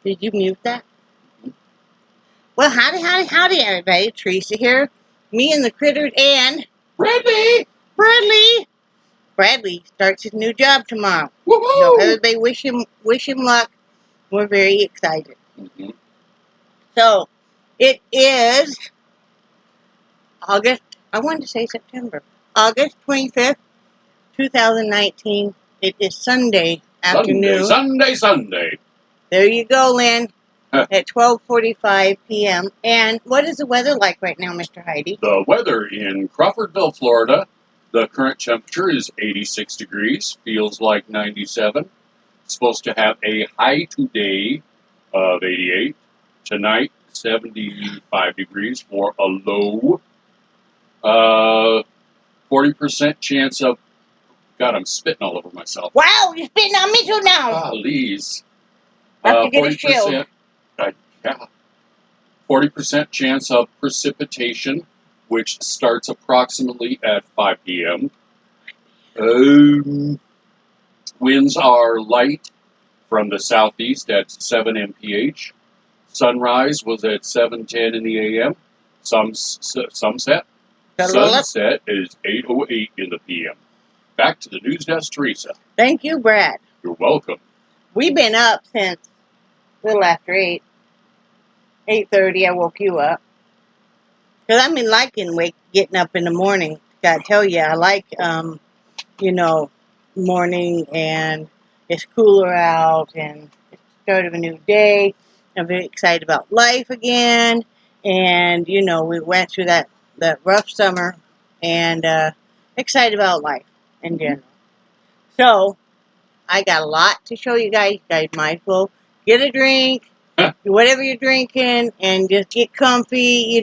Did you mute that? Well, howdy, everybody. Theresa here. Me and the critters and Bradley! Bradley starts his new job tomorrow. Woohoo! So everybody wish him luck. We're very excited. Mm-hmm. So it is August. I wanted to say September. August 25th, 2019. It is Sunday afternoon. Sunday. There you go, Lynn. At 12:45 p.m. And what is the weather like right now, Mr. Heide? The weather in Crawfordville, Florida. The current temperature is 86 degrees. Feels like 97. Supposed to have a high today of 88. Tonight, 75 degrees for a low. 40% chance of... God, I'm spitting all over myself. Wow, you're spitting on me too now. Ah, Lee's. I have to get a shield. 40% chance of precipitation, which starts approximately at 5 p.m. Winds are light from the southeast at 7 mph. Sunrise was at 7:10 in the a.m. Sunset is 8:08 in the p.m. Back to the news desk, Theresa. Thank you, Brad. You're welcome. We've been up since a little after 8. 8:30, I woke you up. Because I've been liking getting up in the morning. Gotta tell you, I like, morning, and it's cooler out, and it's the start of a new day. I'm very excited about life again. And, we went through that rough summer, and excited about life in general. So, I got a lot to show you guys. You guys might as well get a drink, whatever you're drinking, and just get comfy.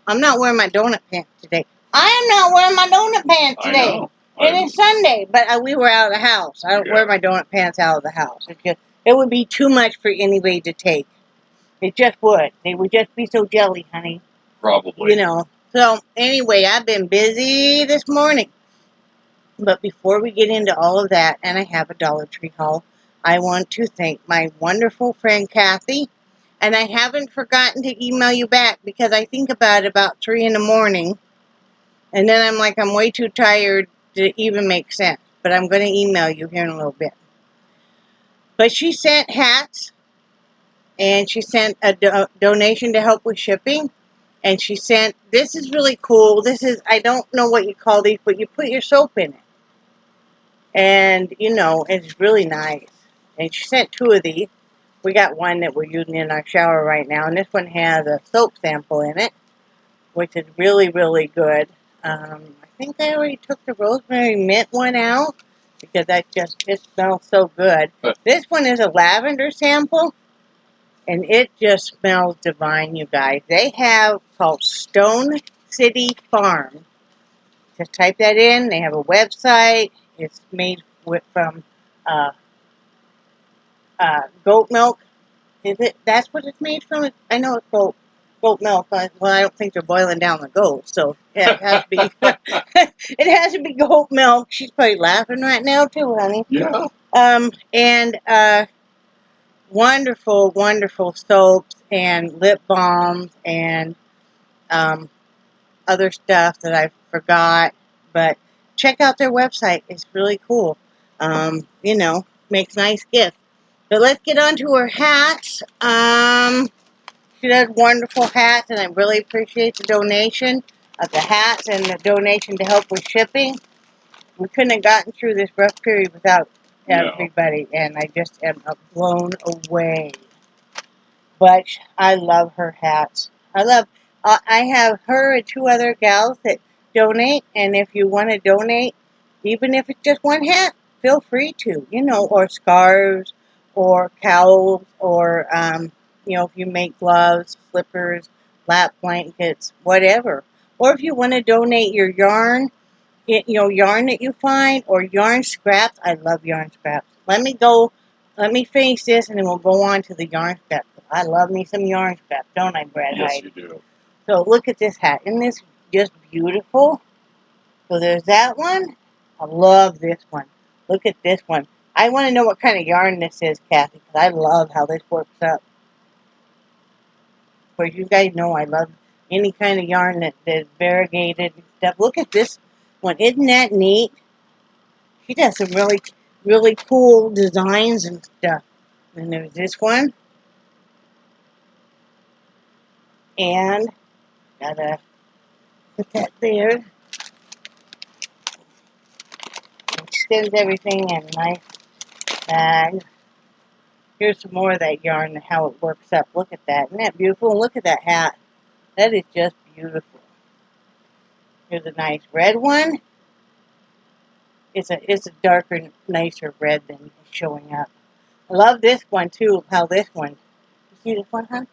I'm not wearing my donut pants today. I am not wearing my donut pants today. I know. It is Sunday, but we were out of the house. I don't wear my donut pants out of the house. It would be too much for anybody to take. It just would. They would just be so jelly, honey. Probably. So, anyway, I've been busy this morning. But before we get into all of that, and I have a Dollar Tree haul, I want to thank my wonderful friend Kathy. And I haven't forgotten to email you back because I think about it about 3 in the morning. And then I'm like, I'm way too tired to even make sense. But I'm going to email you here in a little bit. But she sent hats. And she sent a donation to help with shipping. And she sent, this is really cool. I don't know what you call these, but you put your soap in it. And, it's really nice. And she sent 2 of these. We got one that we're using in our shower right now. And this one has a soap sample in it, which is really, really good. I think I already took the rosemary mint one out because it smells so good. This one is a lavender sample. And it just smells divine, you guys. They have called Stone City Farm. Just type that in. They have a website. It's made from goat milk. Is it? That's what it's made from? I know it's goat milk. Well, I don't think they're boiling down the goat, so yeah, it has to be. It has to be goat milk. She's probably laughing right now too, honey. Yeah. And wonderful, wonderful soaps and lip balms and other stuff that I forgot. But check out their website. It's really cool. Makes nice gifts. But let's get on to her hats. She does wonderful hats, and I really appreciate the donation of the hats and the donation to help with shipping. We couldn't have gotten through this rough period without everybody, and I just am blown away. But I love her hats. I have her and 2 other gals that donate, and if you want to donate, even if it's just one hat, feel free to, or scarves, or cowls, or, if you make gloves, slippers, lap blankets, whatever. Or if you want to donate your yarn, yarn that you find, or yarn scraps. I love yarn scraps. Let me finish this, and then we'll go on to the yarn scraps. I love me some yarn scraps, don't I, Brad? Yes, you do. So look at this hat. Isn't this just beautiful? So there's that one. I love this one. Look at this one. I want to know what kind of yarn this is, Kathy, because I love how this works up. Of course, you guys know I love any kind of yarn that's variegated and stuff. Look at this one. Isn't that neat? She does some really, really cool designs and stuff. And there's this one. And gotta put that there. Extends everything in a nice bag. Here's some more of that yarn and how it works up. Look at that. Isn't that beautiful? And look at that hat. That is just beautiful. Here's a nice red one. It's a darker, nicer red than showing up. I love this one too. How this one. You see this one, huh?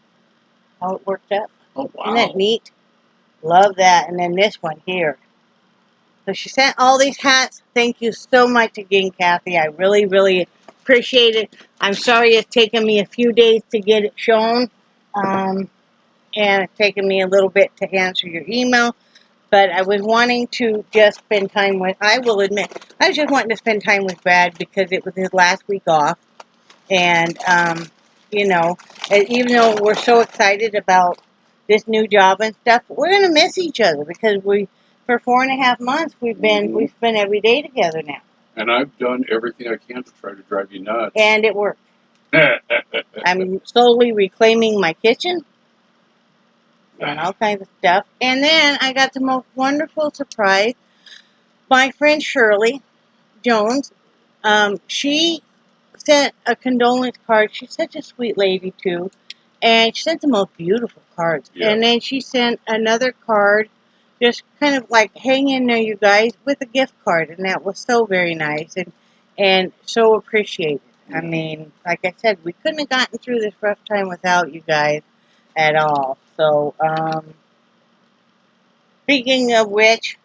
How it worked up. Oh, wow. Isn't that neat? Love that. And then this one here. So she sent all these hats. Thank you so much again, Kathy. I really, really appreciate it. I'm sorry it's taken me a few days to get it shown. And it's taken me a little bit to answer your email. But I was wanting to just spend time with, I will admit, I was just wanting to spend time with Brad because it was his last week off. And, you know, even though we're so excited about this new job and stuff, we're going to miss each other because for 4.5 months, we've spent every day together now. And I've done everything I can to try to drive you nuts. And it worked. I'm slowly reclaiming my kitchen and all kinds of stuff. And then I got the most wonderful surprise. My friend Shirley Jones, she sent a condolence card. She's such a sweet lady, too. And she sent the most beautiful cards. Yeah. And then she sent another card, just kind of like, hang in there, you guys, with a gift card. And that was so very nice and so appreciated. I mean, like I said, we couldn't have gotten through this rough time without you guys at all. So, speaking of which,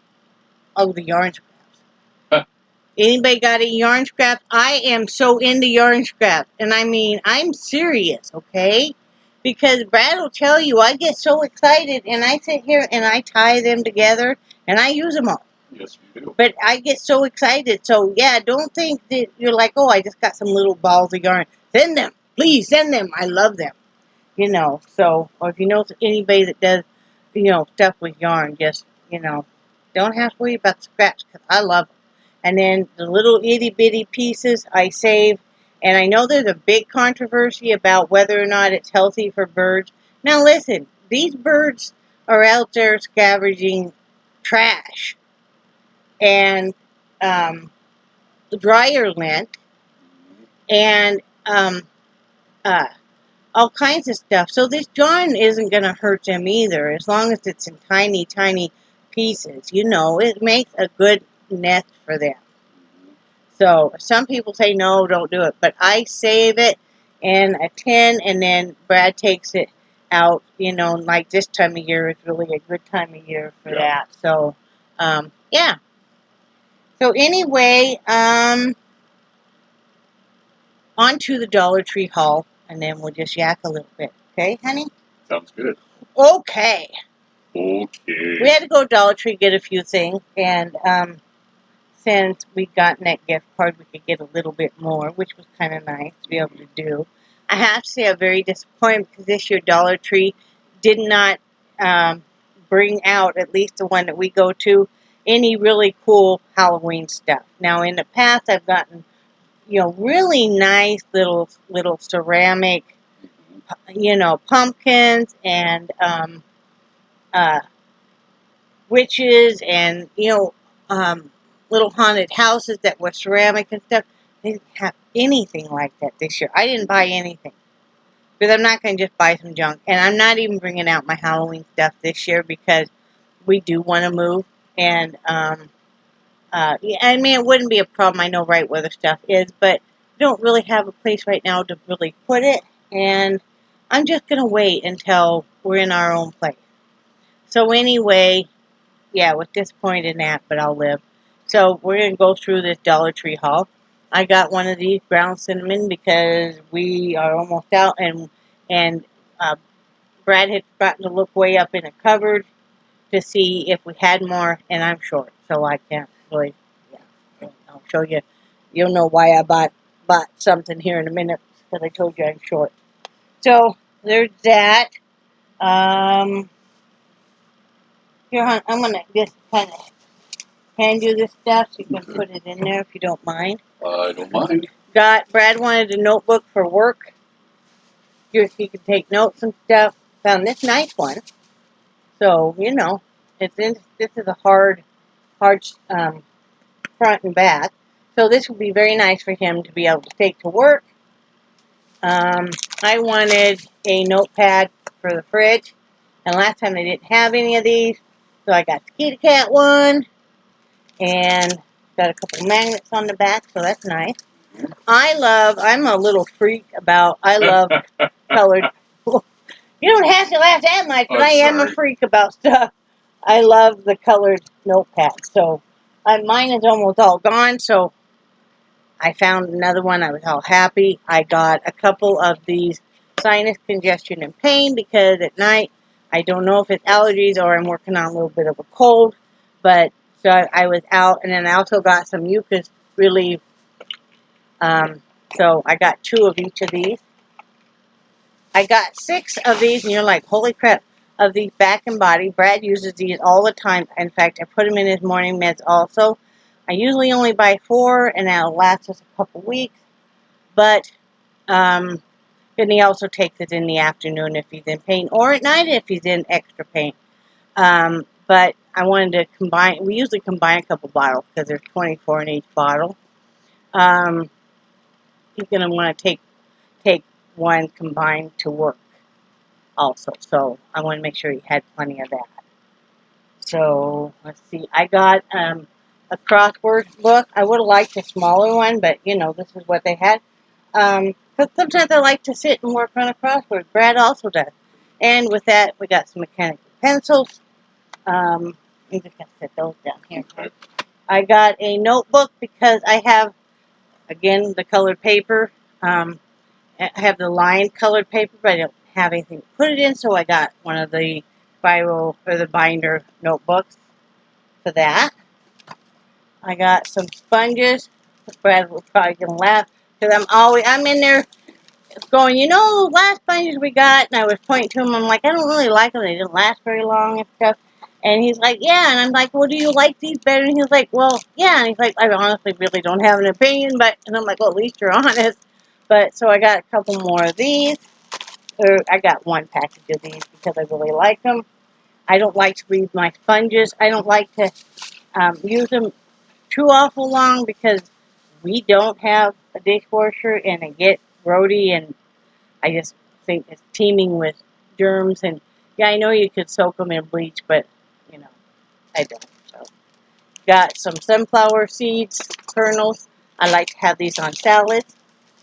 the yarn scraps. Anybody got any yarn scraps? I am so into yarn scraps. And I mean, I'm serious, okay? Because Brad will tell you, I get so excited and I sit here and I tie them together and I use them all. Yes, you do. But I get so excited. So, yeah, don't think that you're like, oh, I just got some little balls of yarn. Send them. Please send them. I love them. You know, so, or if you know anybody that does, you know, stuff with yarn, just, you know, don't have to worry about the scraps because I love them. And then the little itty bitty pieces I save. And I know there's a big controversy about whether or not it's healthy for birds. Now listen, these birds are out there scavenging trash and dryer lint and all kinds of stuff. So this yarn isn't going to hurt them either, as long as it's in tiny, tiny pieces. You know, it makes a good nest for them. So some people say, no, don't do it. But I save it in a tin, and then Brad takes it out, you know, like this time of year is really a good time of year for that. So, yeah. So anyway, on to the Dollar Tree haul, and then we'll just yak a little bit. Okay, honey? Sounds good. Okay. Okay. We had to go to Dollar Tree get a few things, and since we got that gift card, we could get a little bit more, which was kind of nice to be able to do. I have to say I'm very disappointed because this year Dollar Tree did not bring out, at least the one that we go to, any really cool Halloween stuff. Now, in the past, I've gotten, you know, really nice little ceramic, you know, pumpkins and witches and, you know, little haunted houses that were ceramic and stuff. They didn't have anything like that this year. I didn't buy anything. Because I'm not going to just buy some junk. And I'm not even bringing out my Halloween stuff this year because we do want to move. And, yeah, I mean, it wouldn't be a problem. I know right where the stuff is. But we don't really have a place right now to really put it. And I'm just going to wait until we're in our own place. So anyway, yeah, I was disappointed in that, but I'll live. So we're going to go through this Dollar Tree haul. I got one of these brown cinnamon because we are almost out, and Brad had forgotten to look way up in a cupboard to see if we had more, and I'm short, so I can't really, yeah, I'll show you. You'll know why I bought something here in a minute, because I told you I'm short. So there's that. Here, hon, I'm going to just kind of hand you this stuff so you can put it in there if you don't mind. I don't mind. Brad wanted a notebook for work. Here, so you can take notes and stuff. Found this nice one. So, you know, this is a hard front and back. So this would be very nice for him to be able to take to work. I wanted a notepad for the fridge. And last time they didn't have any of these. So I got the Kitty Cat one. And got a couple magnets on the back. So that's nice. I'm a little freak about, I love colored. You don't have to laugh that much, but I am a freak about stuff. I love the colored notepad. So mine is almost all gone. So I found another one. I was all happy. I got a couple of these sinus congestion and pain because at night, I don't know if it's allergies or I'm working on a little bit of a cold. But so I was out. And then I also got some mucus relief. So I got 2 of each of these. I got 6 of these, and you're like, holy crap, of these back and body. Brad uses these all the time. In fact, I put them in his morning meds also. I usually only buy 4, and that'll last us a couple weeks. But then he also takes it in the afternoon if he's in pain, or at night if he's in extra pain. But I wanted to combine. We usually combine a couple bottles because there's 24 in each bottle. He's going to want to take one combined to work also. So I want to make sure he had plenty of that. So let's see. I got a crossword book. I would have liked a smaller one, but you know, this is what they had. But sometimes I like to sit and work on a crossword. Brad also does. And with that, we got some mechanical pencils. I'm just going to set those down here. Okay. I got a notebook because I have, again, the colored paper. I have the lined colored paper, but I don't have anything to put it in, so I got one of the spiral or the binder notebooks for that. I got some sponges. Brad was probably gonna laugh because I'm in there going, you know, those last sponges we got, and I was pointing to them. I'm like, I don't really like them. They didn't last very long and stuff. And he's like, yeah. And I'm like, well, do you like these better? And he's like, well, yeah. And he's like, I honestly really don't have an opinion, but, and I'm like, well, at least you're honest. But, so I got a couple more of these. Or I got one package of these because I really like them. I don't like to leave my sponges. I don't like to use them too awful long because we don't have a dishwasher and they get grody, and I just think it's teeming with germs. And yeah, I know you could soak them in bleach, but you know, I don't. So got some sunflower seeds, kernels. I like to have these on salads.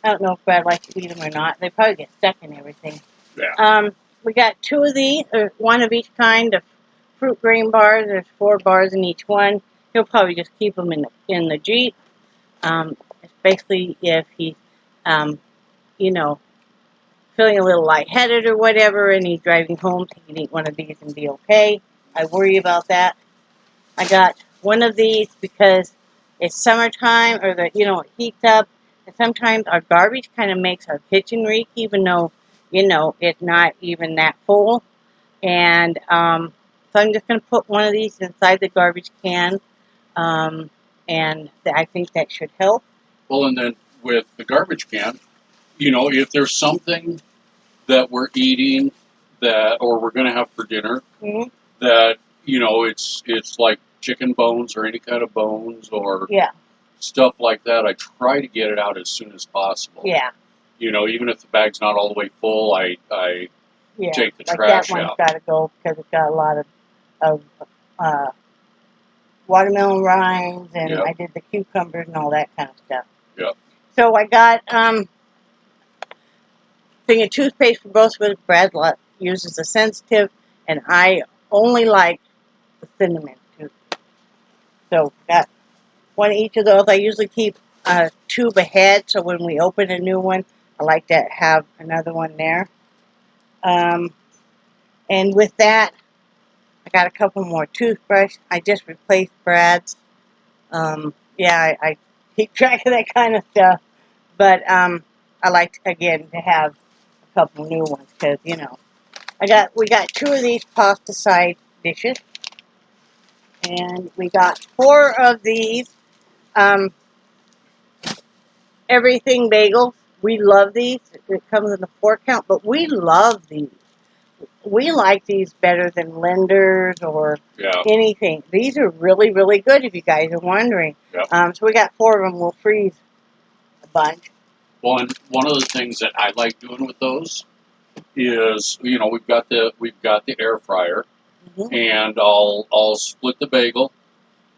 I don't know if Brad likes to eat them or not. They probably get stuck in everything. Yeah. We got 2 of these, or one of each kind of fruit grain bars. There's 4 bars in each one. He'll probably just keep them in the Jeep. Especially if he's, you know, feeling a little lightheaded or whatever, and he's driving home, he can eat one of these and be okay. I worry about that. I got one of these because it's summertime, or it heats up, and sometimes our garbage kind of makes our kitchen reek, even though, you know, it's not even that full. And so I'm just going to put one of these inside the garbage can, and I think that should help. Well, and then with the garbage can, you know, if there's something that we're eating or we're going to have for dinner, Mm-hmm. that, you know, it's like chicken bones or any kind of bones or stuff like that, I try to get it out as soon as possible. Yeah. You know, even if the bag's not all the way full, I take the trash that one's out. got to go because it's got a lot of watermelon rinds, and I did the cucumbers and all that kind of stuff. Yep. So I got thing of toothpaste for both of us. Brad uses the sensitive, and I only like the cinnamon toothpaste. So got one of each of those. I usually keep a tube ahead, so when we open a new one, I like to have another one there. And with that, I got a couple more toothbrushes. I just replaced Brad's. I keep track of that kind of stuff. But I like, again, to have a couple new ones because, you know, We got 2 of these pasta side dishes. And we got 4 of these everything bagels. We love these. It comes in a 4 count, but we love these. We like these better than Lenders or anything. These are really, really good if you guys are wondering. Yep. So we got 4 of them. We'll freeze a bunch. Well, and one of the things that I like doing with those is, you know, we've got the air fryer, and I'll split the bagel,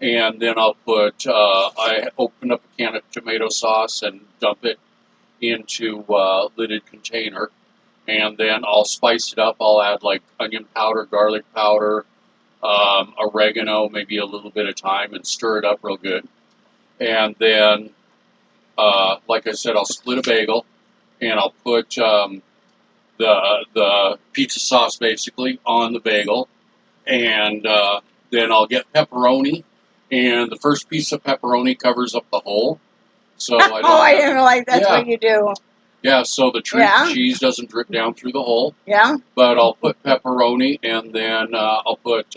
and then I'll put I open up a can of tomato sauce and dump it into a lidded container, and then I'll spice it up. I'll add like onion powder, garlic powder, oregano, maybe a little bit of thyme, and stir it up real good. And then, like I said, I'll split a bagel, and I'll put the pizza sauce basically on the bagel, and then I'll get pepperoni, and the first piece of pepperoni covers up the hole. So I don't I didn't realize that's what you do. Yeah, so the cheese doesn't drip down through the hole. Yeah. But I'll put pepperoni, and then I'll put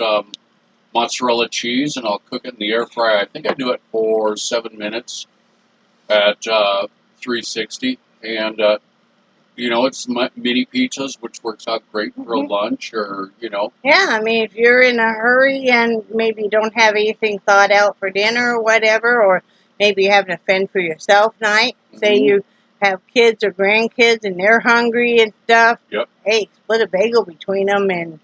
mozzarella cheese, and I'll cook it in the air fryer. I think I do it for 7 minutes at 360. And, you know, it's mini pizzas, which works out great for a lunch or, you know. Yeah, I mean, if you're in a hurry and maybe you don't have anything thought out for dinner or whatever, or maybe you're having a fend for yourself night, say you have kids or grandkids and they're hungry and stuff. Yep. Hey, split a bagel between them and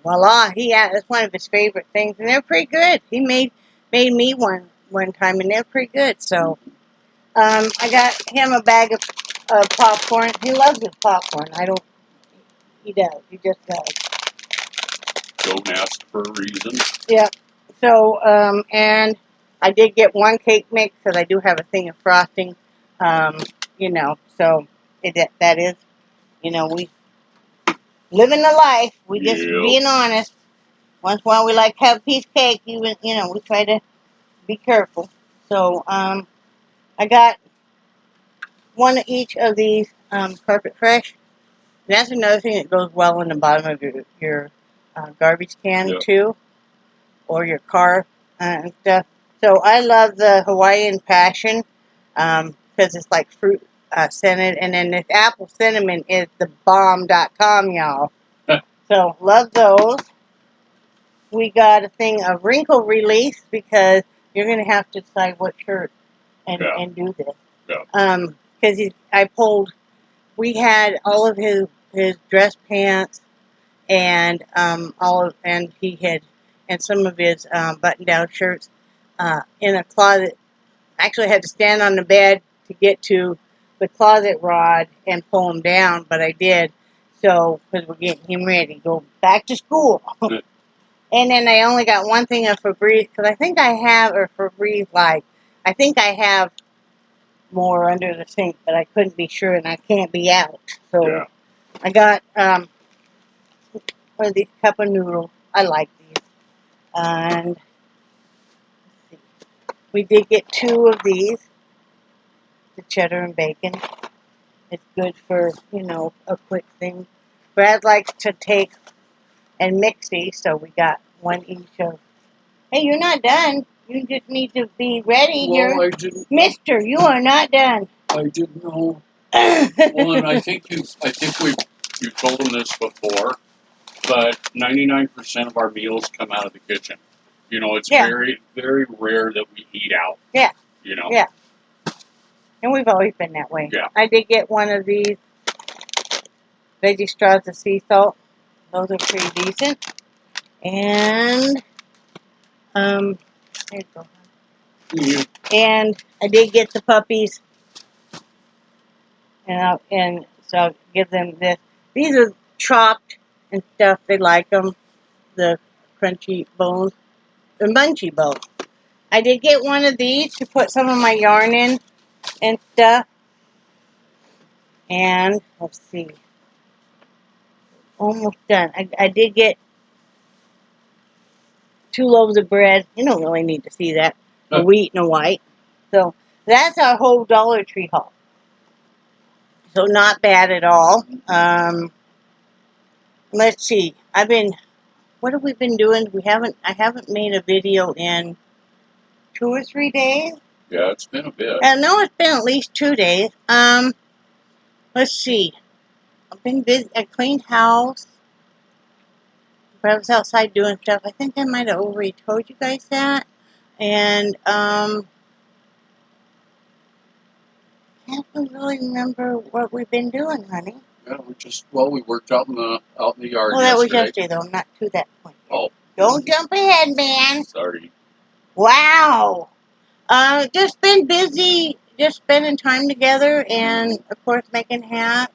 voila. That's one of his favorite things, and they're pretty good. He made me one time, and they're pretty good. So, I got him a bag of popcorn. He loves his popcorn. He does. He just does. Don't ask for a reason. Yeah. So, and I did get 1 cake mix because I do have a thing of frosting. You know, so that is, you know, we living the life. We just being honest. Once in a while we like to have a piece of cake. Even, you know, we try to be careful. So, I got 1 of each of these Carpet Fresh. And that's another thing that goes well in the bottom of your garbage can too, or your car and stuff. So I love the Hawaiian Passion because it's like fruit scented, and then this apple cinnamon is the bomb.com, y'all. So love those. We got a thing of wrinkle release because you're gonna have to decide what shirt and do this. Because we had all of his dress pants and some of his button down shirts in a closet. Actually, I had to stand on the bed to get to the closet rod and pull them down, but I did. So, because we're getting him ready to go back to school. And then I only got 1 thing of Febreze, because I think I have, or Febreze Light. I think I have more under the sink, but I couldn't be sure, and I can't be out. So, I got one of these cup of noodles. I like these. And let's see. We did get 2 of these, the cheddar and bacon. It's good for, you know, a quick thing. Brad likes to take and mix these, so we got 1 each of. Hey, you're not done. You just need to be ready here. I didn't. Mister, you are not done. I didn't know. Well, and I think you've told them this before, but 99% of our meals come out of the kitchen. You know, it's very, very rare that we eat out. Yeah. You know. Yeah. And we've always been that way. Yeah. I did get 1 of these veggie straws of sea salt. Those are pretty decent. And there you go. And I did get the puppies, and so I'll give them this. These are chopped and stuff. They like them, the crunchy bones, the munchy bones. I did get 1 of these to put some of my yarn in and stuff. And let's see, almost done. I did get 2 loaves of bread. You don't really need to see that. A wheat and a white. So that's our whole Dollar Tree haul. So not bad at all. let's see. What have we been doing? I haven't made a video in 2 or 3 days. Yeah, it's been a bit. No, it's been at least 2 days. Let's see. I've been busy. I cleaned house. But I was outside doing stuff. I think I might have already told you guys that. And, can't really remember what we've been doing, honey. Yeah, we worked out in the yard Well, that was yesterday, though. Not to that point. Oh. Don't jump ahead, man. Sorry. Wow. Just been busy, just spending time together, and of course making hats.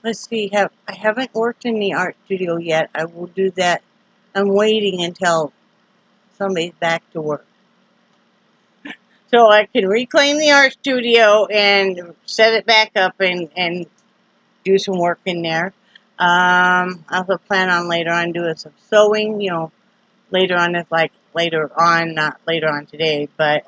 Let's see. I haven't worked in the art studio yet. I will do that. I'm waiting until somebody's back to work, so I can reclaim the art studio and set it back up and do some work in there. I also plan on later on doing some sewing. Later on is like later on, not later on today, but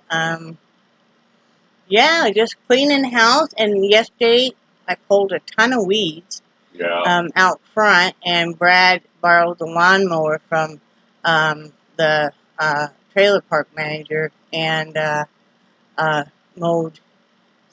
yeah, just cleaning the house. And yesterday I pulled a ton of weeds out front, and Brad borrowed the lawnmower from the trailer park manager and mowed.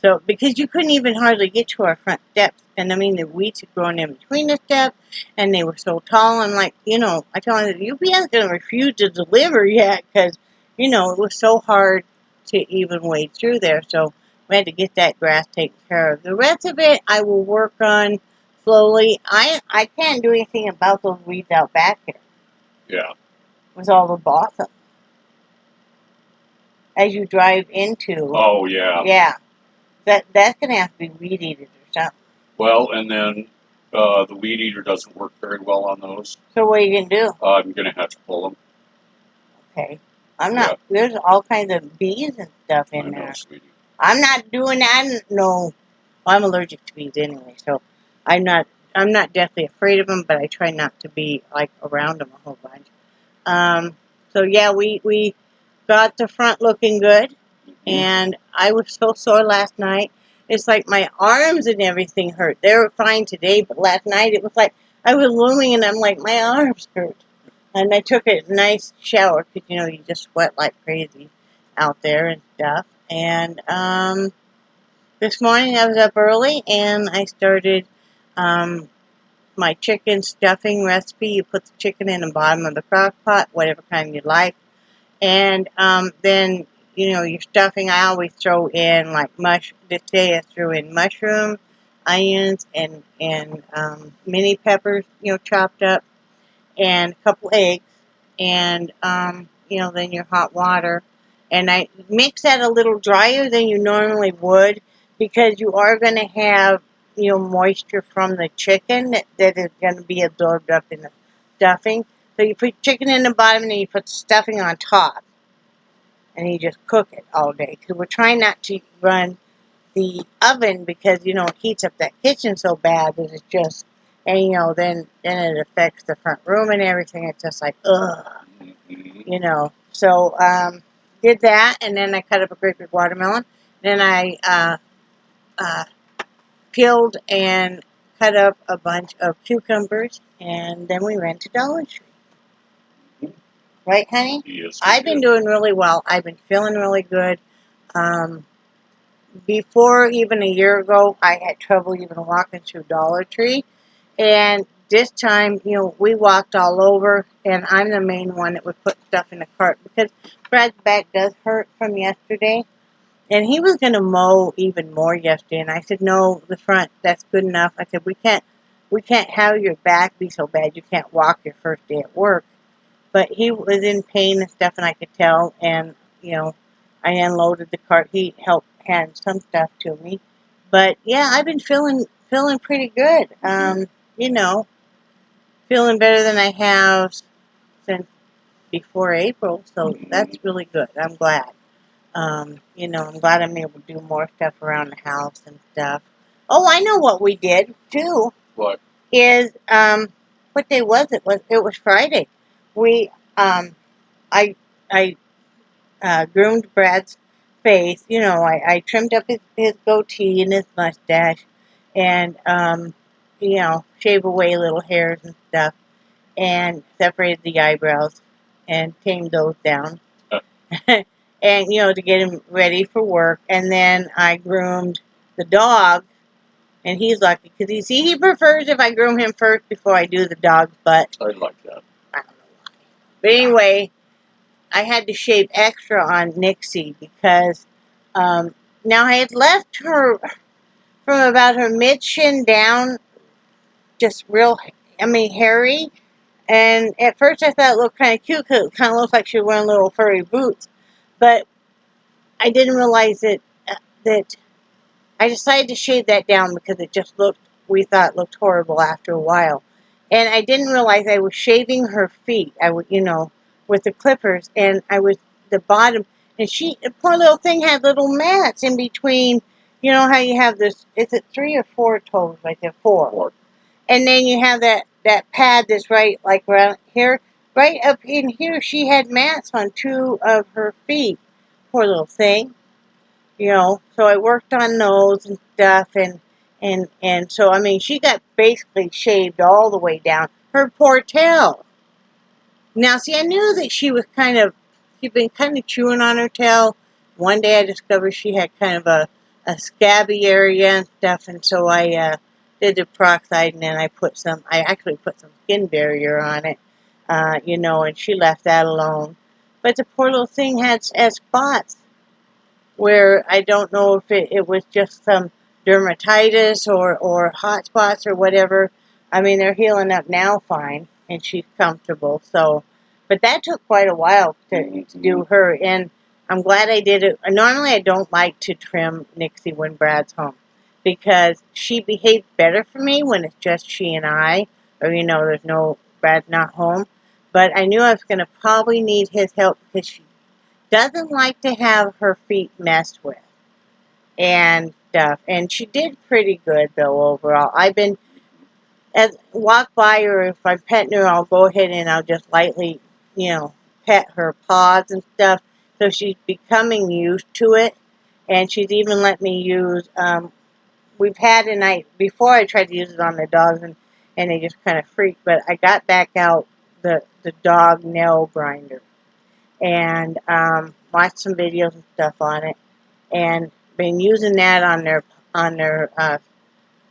So, because you couldn't even hardly get to our front steps, and I mean, the weeds had grown in between the steps, and they were so tall. I'm like, I told him, the UPS is going to refuse to deliver yet, because, it was so hard to even wade through there. So, we had to get that grass taken care of. The rest of it, I will work on slowly. I can't do anything about those weeds out back here. Yeah. With all the blossom. As you drive into. Oh, yeah. Yeah. That's going to have to be weed eated or something. Well, and then the weed eater doesn't work very well on those. So what are you going to do? I'm going to have to pull them. Okay. I'm not. Yeah. There's all kinds of bees and stuff in there. Sweetie. I'm not doing that. No. Well, I'm allergic to bees anyway, so I'm not deathly afraid of them, but I try not to be like around them a whole bunch. So yeah, we got the front looking good, and I was so sore last night. It's like my arms and everything hurt. They were fine today, but last night it was like I was looming, and I'm like, my arms hurt. And I took a nice shower because you just sweat like crazy out there and stuff. And this morning I was up early and I started my chicken stuffing recipe. You put the chicken in the bottom of the crock pot, whatever kind you like. And then, your stuffing, I always throw in like this day I threw in mushroom, onions, and mini peppers, chopped up, and a couple eggs, and, then your hot water. And I mix that a little drier than you normally would, because you are going to have, moisture from the chicken that is going to be absorbed up in the stuffing. So you put chicken in the bottom, and then you put the stuffing on top. And you just cook it all day. Because we're trying not to run the oven, because, it heats up that kitchen so bad that it's just, and, then it affects the front room and everything. It's just like, ugh. So, did that, and then I cut up a great big watermelon. Then I peeled and cut up a bunch of cucumbers, and then we ran to Dollar Tree. Right, honey? Yes. I've been doing really well. I've been feeling really good. Before, even a year ago, I had trouble even walking through Dollar Tree. And this time, we walked all over, and I'm the main one that would put stuff in the cart, because Brad's back does hurt from yesterday. And he was going to mow even more yesterday, and I said, no, the front, that's good enough. I said, we can't have your back be so bad you can't walk your first day at work. But he was in pain and stuff, and I could tell, and, I unloaded the cart. He helped hand some stuff to me. But, yeah, I've been feeling pretty good. Feeling better than I have since before April, so that's really good. I'm glad. I'm glad I'm able to do more stuff around the house and stuff. Oh, I know what we did, too. What? Is, what day was it? It was Friday. I groomed Brad's face. I trimmed up his goatee and his mustache, and shave away little hairs and stuff, and separated the eyebrows and tamed those down. And, to get him ready for work. And then I groomed the dog, and he's lucky because he prefers if I groom him first before I do the dog's butt. I like that. I don't know why. But anyway, I had to shave extra on Nixie because now I had left her from about her mid-shin down just real, hairy. And at first I thought it looked kind of cute because it kind of looked like she was wearing little furry boots. But I didn't realize that I decided to shave that down because we thought looked horrible after a while. And I didn't realize I was shaving her feet. I would, with the clippers, and I was the bottom. And the poor little thing had little mats in between. You know how you have this, is it 3 or 4 toes right there? 4. And then you have that pad that's right around here. Right up in here, she had mats on 2 of her feet. Poor little thing. So I worked on those and stuff, and so, she got basically shaved all the way down. Her poor tail. Now, see, I knew that she'd been kind of chewing on her tail. One day I discovered she had kind of a scabby area and stuff, and so I did the peroxide, and then I actually put some skin barrier on it, and she left that alone. But the poor little thing had spots where I don't know if it was just some dermatitis or hot spots or whatever. They're healing up now fine, and she's comfortable. So, but that took quite a while to do her, and I'm glad I did it. Normally, I don't like to trim Nixie when Brad's home because she behaves better for me when it's just she and I, or Brad's not home. But I knew I was going to probably need his help because she doesn't like to have her feet messed with and stuff. And she did pretty good, though, overall. Walk by her, if I'm petting her, I'll go ahead and I'll just lightly, pet her paws and stuff. So she's becoming used to it. And she's even let me use, before I tried to use it on the dogs, and they just kind of freaked, but I got back out the dog nail grinder. And watched some videos and stuff on it, and been using that on their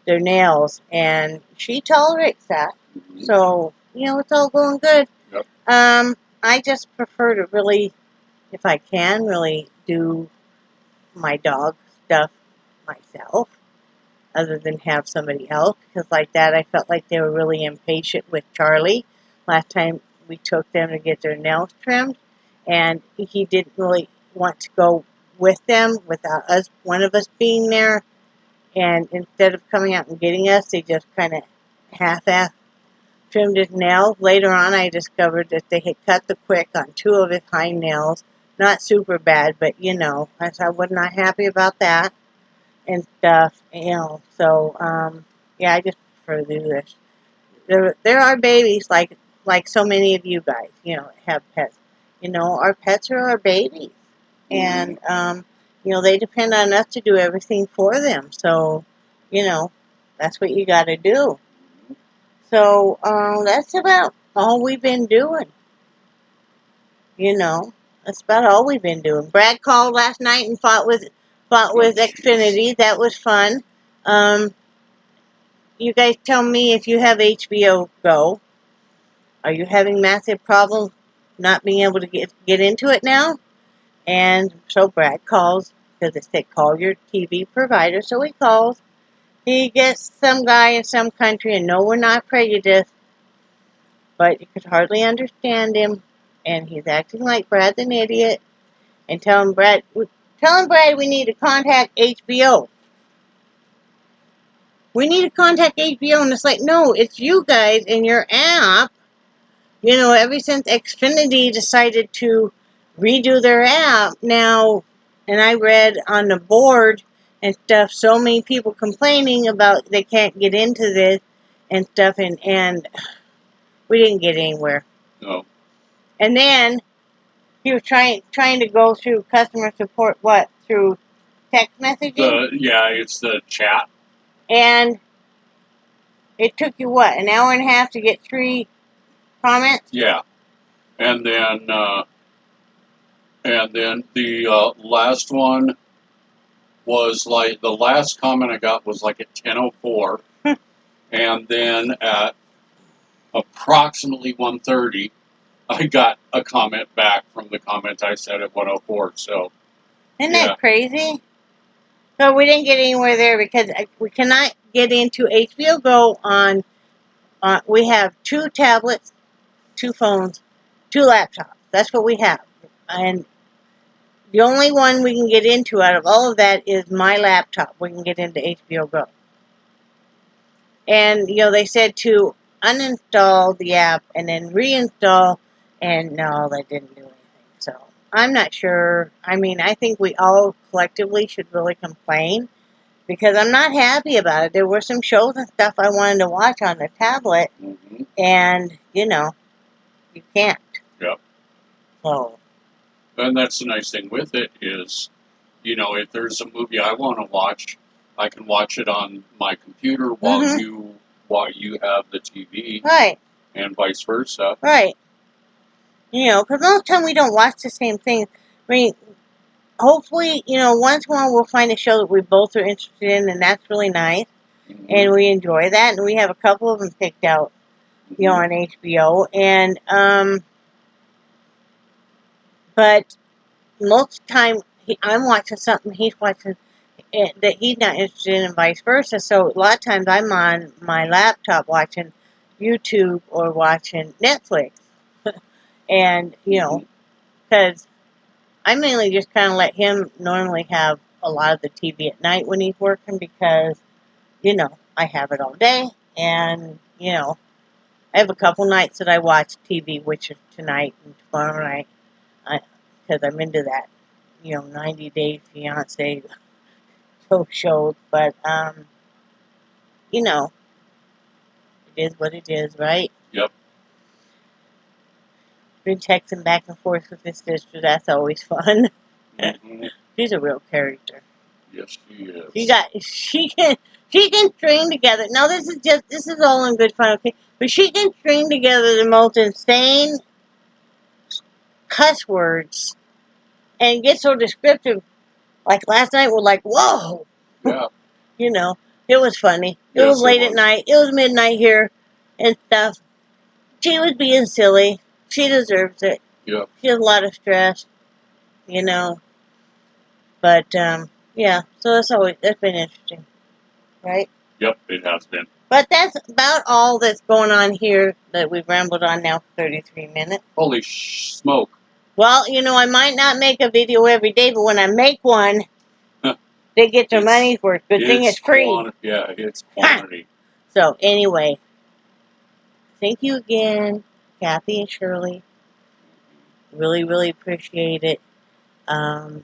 nails, and she tolerates that. So it's all going good. Yep. I just prefer to really, if I can, really do my dog stuff myself, other than have somebody else, because like that I felt like they were really impatient with Charlie. Last time we took them to get their nails trimmed, and he didn't really want to go with them without one of us being there. And instead of coming out and getting us, they just kind of half-assed trimmed his nails. Later on, I discovered that they had cut the quick on 2 of his hind nails. Not super bad, but I was not happy about that and stuff. So I just prefer to do this. There are babies like so many of you guys, have pets. Our pets are our babies. And, they depend on us to do everything for them. So, that's what you got to do. So, that's about all we've been doing. That's about all we've been doing. Brad called last night and fought with Xfinity. That was fun. You guys tell me if you have HBO Go. Are you having massive problems not being able to get into it now? And so Brad calls, because it said call your TV provider. So he calls. He gets some guy in some country, and no, we're not prejudiced, but you could hardly understand him. And he's acting like Brad's an idiot. And telling Brad we need to contact HBO. We need to contact HBO. And it's like, no, it's you guys and your app. Ever since Xfinity decided to redo their app now, and I read on the board and stuff, so many people complaining about they can't get into this and stuff, and we didn't get anywhere. No. And then he was trying to go through customer support, through text messaging? It's the chat. And It took you what, an hour and a half to get 3 comments? Yeah. And then the last one was like, the last comment I got was like at 10:04. And then at approximately 1:30, I got a comment back from the comment I said at 1:04. So, Isn't that crazy? So we didn't get anywhere there because we cannot get into HBO Go on, we have 2 tablets, 2 phones, 2 laptops. That's what we have. And the only one we can get into out of all of that is my laptop. We can get into HBO Go. And, they said to uninstall the app and then reinstall, and no, that didn't do anything. So, I'm not sure. I mean, I think we all collectively should really complain because I'm not happy about it. There were some shows and stuff I wanted to watch on the tablet, and, you can't. Yep. So. And that's the nice thing with it is, if there's a movie I want to watch, I can watch it on my computer while you have the TV. Right. And vice versa. Right. Because most of the time we don't watch the same thing. I mean, hopefully, once in a while we'll find a show that we both are interested in, and that's really nice. And we enjoy that, and we have a couple of them picked out, on HBO. And, but most of the time, I'm watching something he's watching that he's not interested in, and vice versa. So a lot of times I'm on my laptop watching YouTube or watching Netflix. And, because I mainly just kind of let him normally have a lot of the TV at night when he's working because, I have it all day. And, I have a couple nights that I watch TV, which is tonight and tomorrow night, because I'm into that, 90 Day Fiancé shows. But, it is what it is, right? Yep. Been texting back and forth with his sister. That's always fun. She's a real character. Yes, she is. She can string together. Now this is all in good fun, okay? But she can string together the most insane cuss words and get so descriptive. Like last night, we're like, whoa. Yeah. It was funny. It was late at night. It was midnight here and stuff. She was being silly. She deserves it. Yeah. She has a lot of stress, But, yeah, so that's been interesting, right? Yep, it has been. But that's about all that's going on here that we've rambled on now for 33 minutes. Holy smoke. Well, I might not make a video every day, but when I make one, they get their money's worth. Good thing it's free. Yeah, it's quantity. So, anyway, thank you again, Kathy and Shirley. Really, really appreciate it. I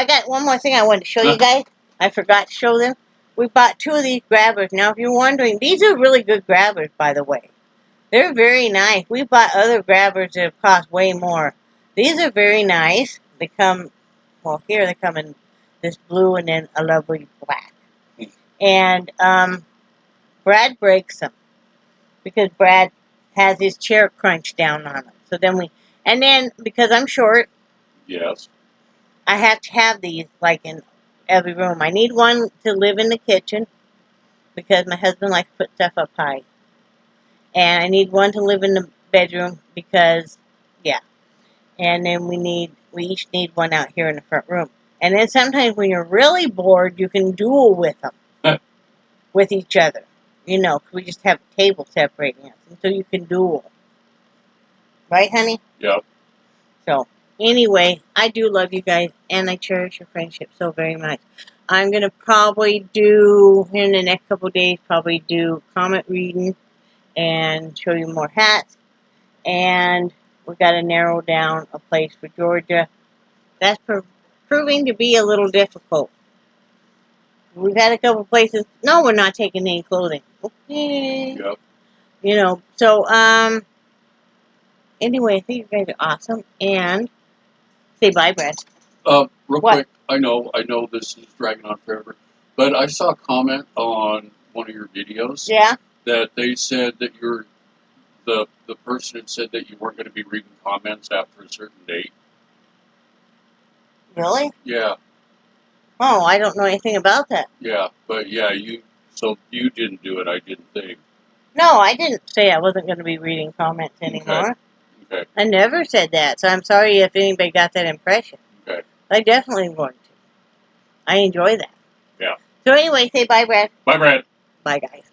got one more thing I wanted to show you guys. I forgot to show them. We bought 2 of these grabbers. Now, if you're wondering, these are really good grabbers, by the way. They're very nice. We bought other grabbers that have cost way more. These are very nice. They come, here they come in this blue and then a lovely black. And Brad breaks them because Brad has his chair crunched down on them. So then because I'm short, yes, I have to have these like in every room. I need one to live in the kitchen because my husband likes to put stuff up high. And I need one to live in the bedroom because, yeah. And then we each need one out here in the front room. And then sometimes when you're really bored, you can duel with them, with each other. Because we just have a table separating us. And so you can duel. Right, honey? Yep. So, anyway, I do love you guys, and I cherish your friendship so very much. I'm going to probably in the next couple of days, comment reading and show you more hats. And we got to narrow down a place for Georgia. That's proving to be a little difficult. We've had a couple places. No, we're not taking any clothing. Okay. Yep. So, anyway, I think you guys are awesome. And say bye, Brad. Real quick, I know this is dragging on forever, But I saw a comment on one of your videos Yeah. that they said that the person had said that you weren't going to be reading comments after a certain date. Really? Yeah, Oh, I don't know anything about that. yeah, but yeah, so you didn't do it. I didn't think. No, I didn't say I wasn't going to be reading comments anymore. Okay. I never said that, so I'm sorry if anybody got that impression. Okay. I definitely want to. I enjoy that. Yeah. So anyway, say bye, Brad. Bye, Brad. Bye, guys.